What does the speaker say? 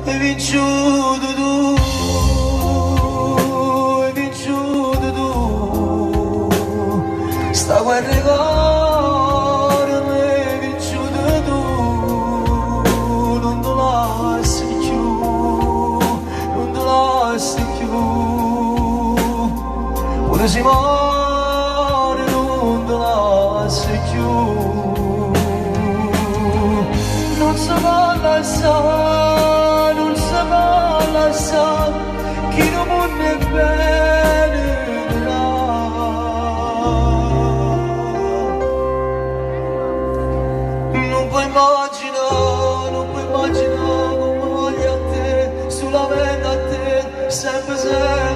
hai vinciuto tu, hai vinciuto tu, sta guerra che mi hai vinciuto tu, non te lasci più, non te lasci più, pure si muore non te lasci più, non si può lasciare, non si può lasciare, chi non vuole bene là. Non puoi immaginare, non puoi immaginare come voglio a te, solamente a te, sempre sempre.